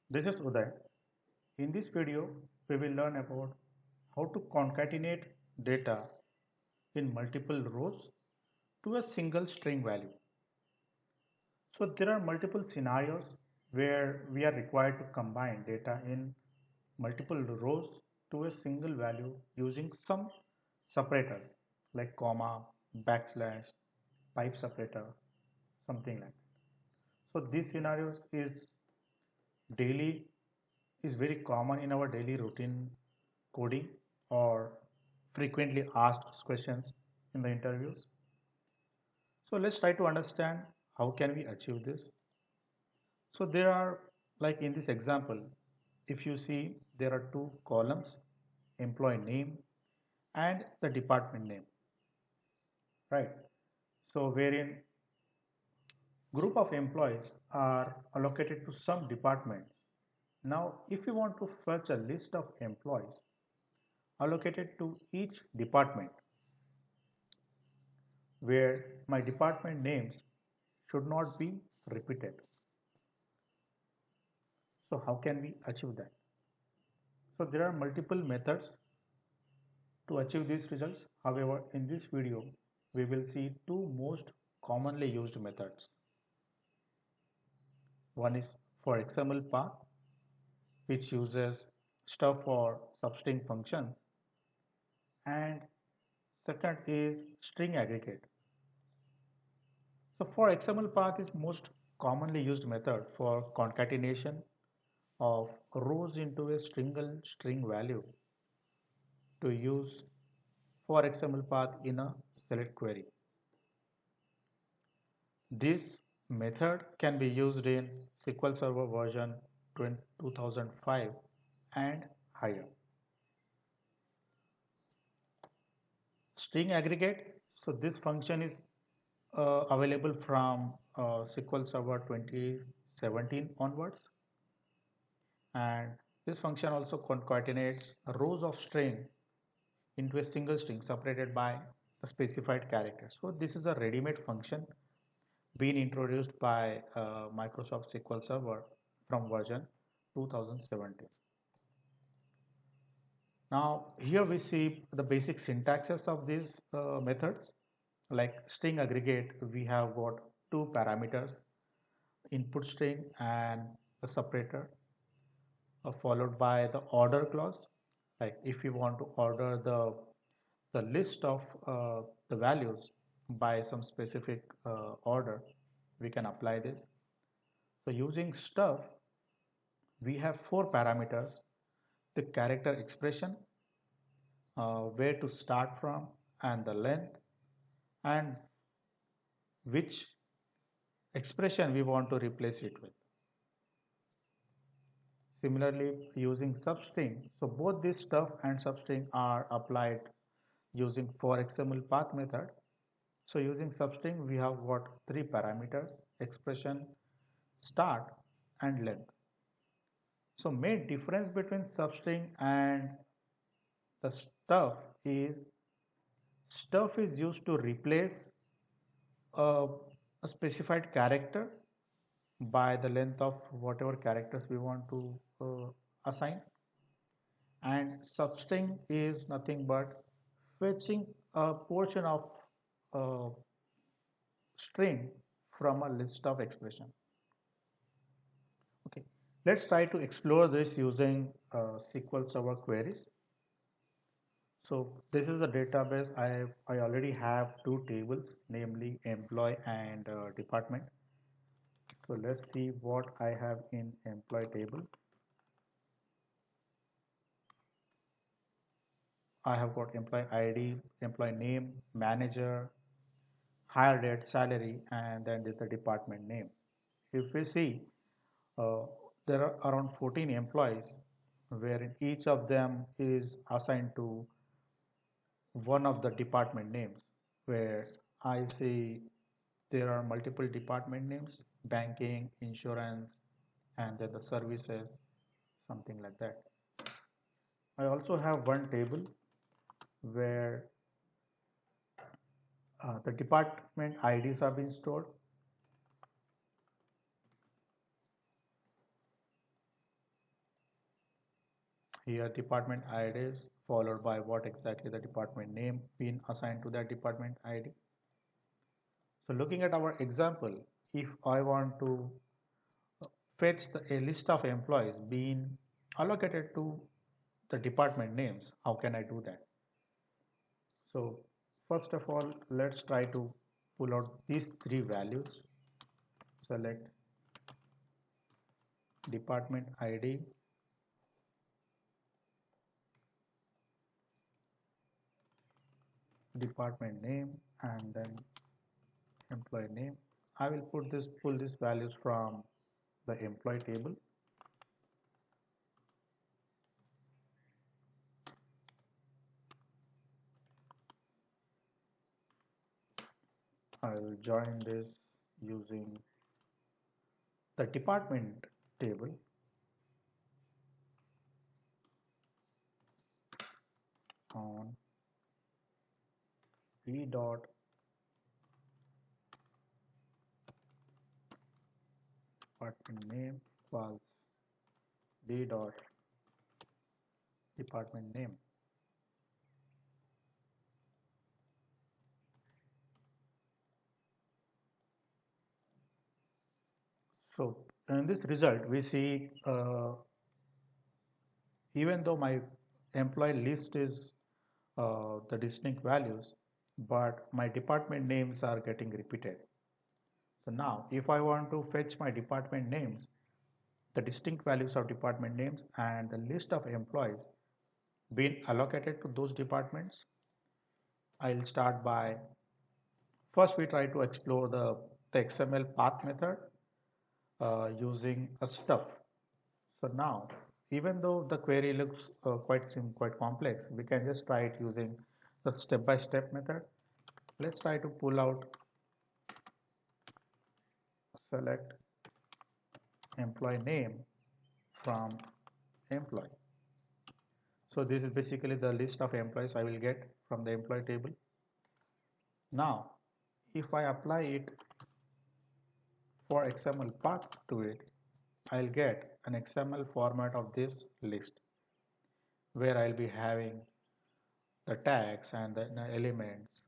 This is Uday. In this video, we will learn about how to concatenate data in multiple rows to a single string value. So there are multiple scenarios where we are required to combine data in multiple rows to a single value using some separators like comma, backslash, pipe separator, something like that. So these scenarios daily is very common in our daily routine coding or frequently asked questions in the interviews. So let's try to understand how can we achieve this. So there are, like in this example, if you see, there are two columns, employee name and the department name, right? So wherein group of employees are allocated to some department. Now if you want to fetch a list of employees allocated to each department, where my department names should not be repeated. So how can we achieve that? So there are multiple methods to achieve these results. However, in this video, we will see two most commonly used methods. One is for XML path, which uses stuff for substring functions, and second is string aggregate. So for XML path is most commonly used method for concatenation of rows into a single string value to use for XML path in a select query. This method can be used in SQL Server version 2005 and higher. String aggregate, so this function is available from SQL Server 2017 onwards, and this function also concatenates rows of string into a single string separated by the specified character. So this is a ready-made function being introduced by Microsoft SQL Server from version 2017. Now here we see the basic syntaxes of these methods. Like string aggregate, we have got two parameters, input string and a separator, followed by the order clause. Like if you want to order the list of the values by some specific order, we can apply this. So using stuff, we have four parameters: the character expression, where to start from, and the length, and which expression we want to replace it with. Similarly, using substring, so both this stuff and substring are applied using for XML path method. So using substring, we have got three parameters: expression, start, and length. So main difference between substring and the stuff is used to replace a, a specified character by the length of whatever characters we want to assign, and substring is nothing but fetching a portion of uh, string from a list of expression. Okay, let's try to explore this using SQL Server queries. So this is the database. I already have two tables, namely employee and department. So let's see what I have in employee table. I have got employee ID, employee name, manager, hire date, salary, and then the department name. If we see, uh, there are around 14 employees, wherein each of them is assigned to one of the department names, where I see there are multiple department names: banking, insurance, and then the services, something like that. I also have one table where the department IDs have been stored. Here department ID is followed by what exactly the department name been assigned to that department ID. So looking at our example, if I want to fetch a list of employees being allocated to the department names, how can I do that? So first of all, let's try to pull out these three values. Select department ID, department name, and then employee name. I will pull these values from the employee table. I will join this using the department table on d dot department name equals d dot department name. So in this result, we see even though my employee list is the distinct values, but my department names are getting repeated. So now if I want to fetch my department names, the distinct values of department names and the list of employees being allocated to those departments, I'll start by first we try to explore the XML path method using a stuff. So now, even though the query looks quite complex, we can just try it using the step-by-step method. Let's try to pull out, select employee name from employee. So this is basically the list of employees I will get from the employee table. Now, if I apply it for XML path to it, I'll get an XML format of this list where I'll be having the tags and the elements,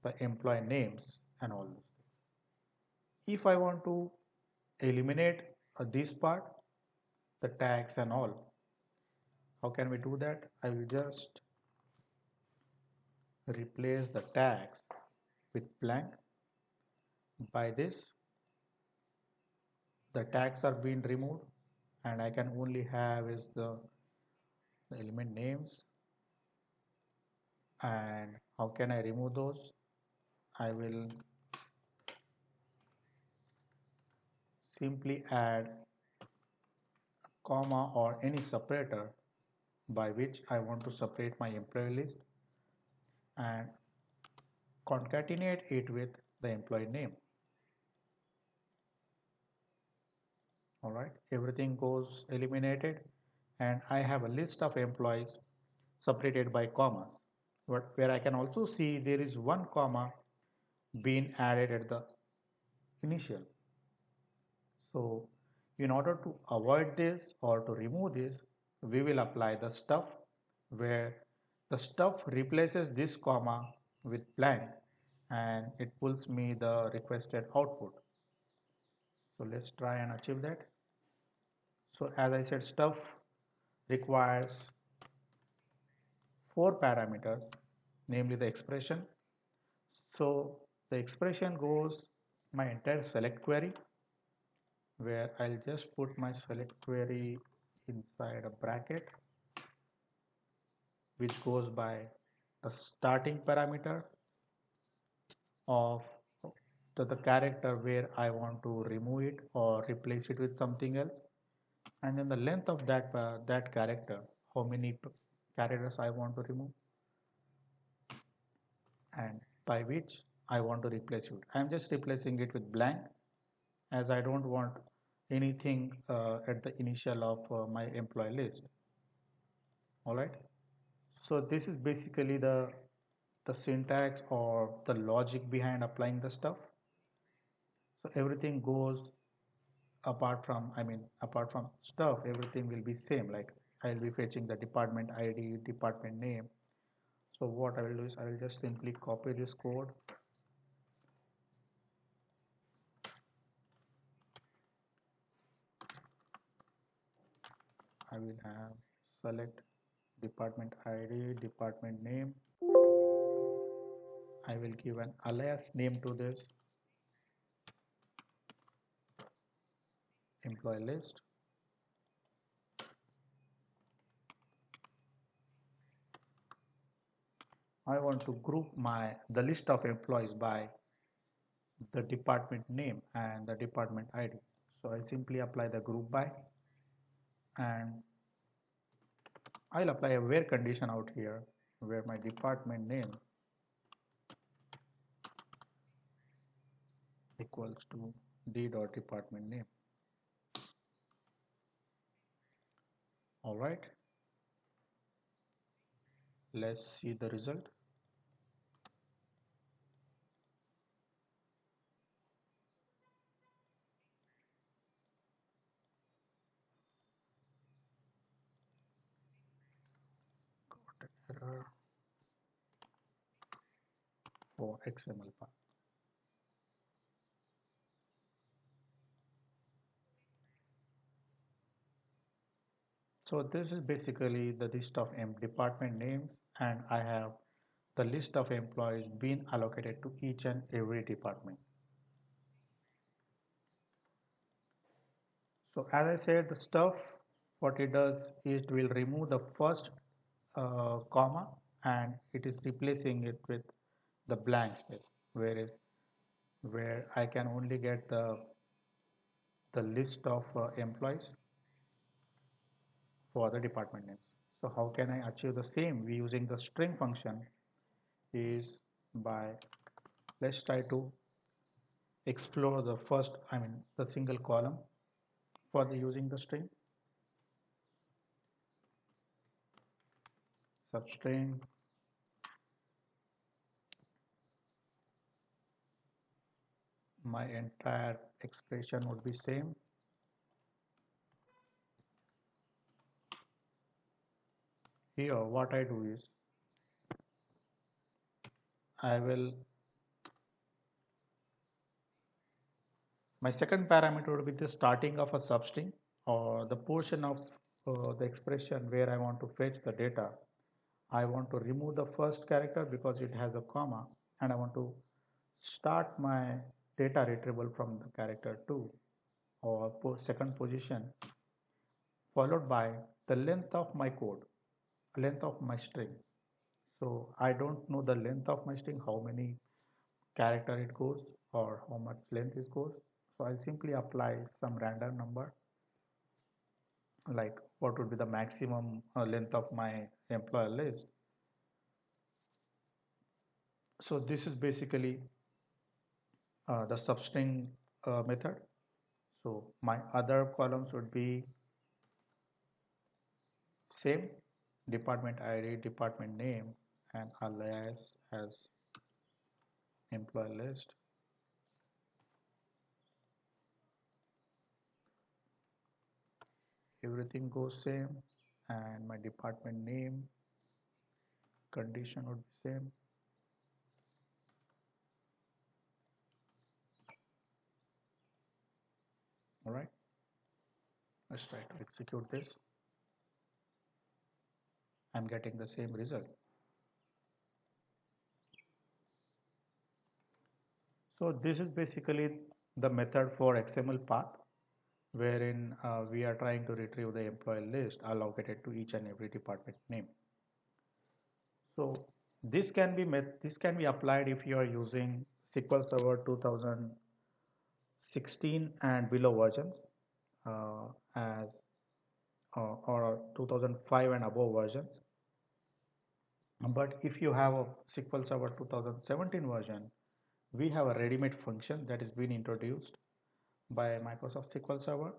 the employee names and all those. If I want to eliminate this part, the tags and all, how can we do that? I will just replace the tags with blank. By this, the tags are being removed and I can only have is the element names. And how can I remove those? I will simply add a comma or any separator by which I want to separate my employee list and concatenate it with the employee name. Alright, everything goes eliminated and I have a list of employees separated by commas, but where I can also see there is one comma being added at the initial. So in order to avoid this or to remove this, we will apply the stuff where the stuff replaces this comma with blank and it pulls me the requested output. So let's try and achieve that. So as I said, stuff requires four parameters, namely the expression. So the expression goes my entire select query where I'll just put my select query inside a bracket which goes by the starting parameter of the character where I want to remove it or replace it with something else, and then the length of that character, how many characters I want to remove and by which I want to replace it. I am just replacing it with blank as I don't want anything at the initial of my employee list. Alright, so this is basically the syntax or the logic behind applying the stuff. So everything goes apart from stuff, everything will be same, like I'll be fetching the department ID, department name. So what I will do is I will just simply copy this code. I will have select department ID, department name. I will give an alias name to this employee list. I want to group the list of employees by the department name and the department ID. So I simply apply the group by, and I'll apply a where condition out here where my department name equals to d dot department name. All right, let's see the result. Got an error for XML path. So this is basically the list of department names, and I have the list of employees being allocated to each and every department. So as I said, the stuff, what it does is it will remove the first comma, and it is replacing it with the blank space, whereas where I can only get the list of employees for the department names. So how can I achieve the same? We using the string function is by, let's try to explore the first, the single column for the using the string. Substring my entire expression would be same. Here what I do is I will, my second parameter would be the starting of a substring or the portion of the expression where I want to fetch the data. I want to remove the first character because it has a comma, and I want to start my data retrieval from the character 2 or second position, followed by the length of my code, length of my string. So I don't know the length of my string, how many character it goes or how much length it goes. So I'll simply apply some random number, like what would be the maximum length of my employee list. So this is basically the substring method. So my other columns would be same, department ID, department name, and alias as employee list. Everything goes same, and my department name condition would be same. All right, let's try to execute this. I'm getting the same result. So this is basically the method for XML path, wherein we are trying to retrieve the employee list allocated to each and every department name. So this can be applied if you are using SQL Server 2016 and below versions, as or 2005 and above versions. But if you have a SQL Server 2017 version, we have a ready-made function that is being introduced by Microsoft SQL Server.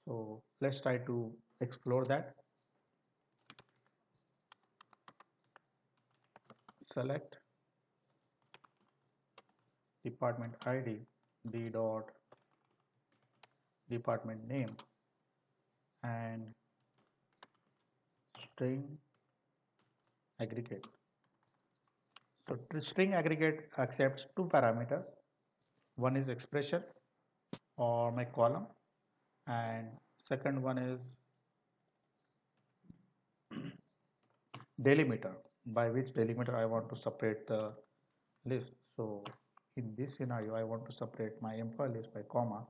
So let's try to explore that. Select department ID, d dot department name, and string aggregate. So string aggregate accepts two parameters. One is expression or my column, and second one is delimiter, by which delimiter I want to separate the list. So in this scenario, I want to separate my employee list by comma.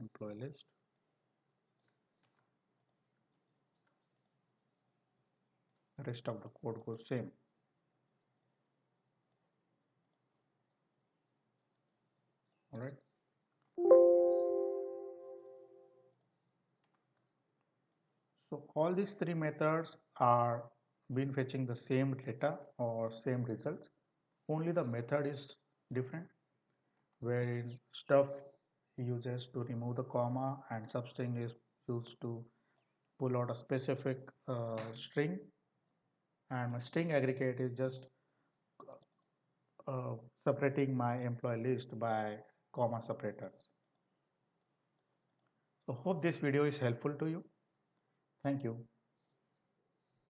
Employee list. The rest of the code goes same. All right. So all these three methods are been fetching the same data or same results. Only the method is different, wherein stuff uses to remove the comma and substring is used to pull out a specific string, and my string aggregate is just separating my employee list by comma separators. So hope this video is helpful to you. Thank you.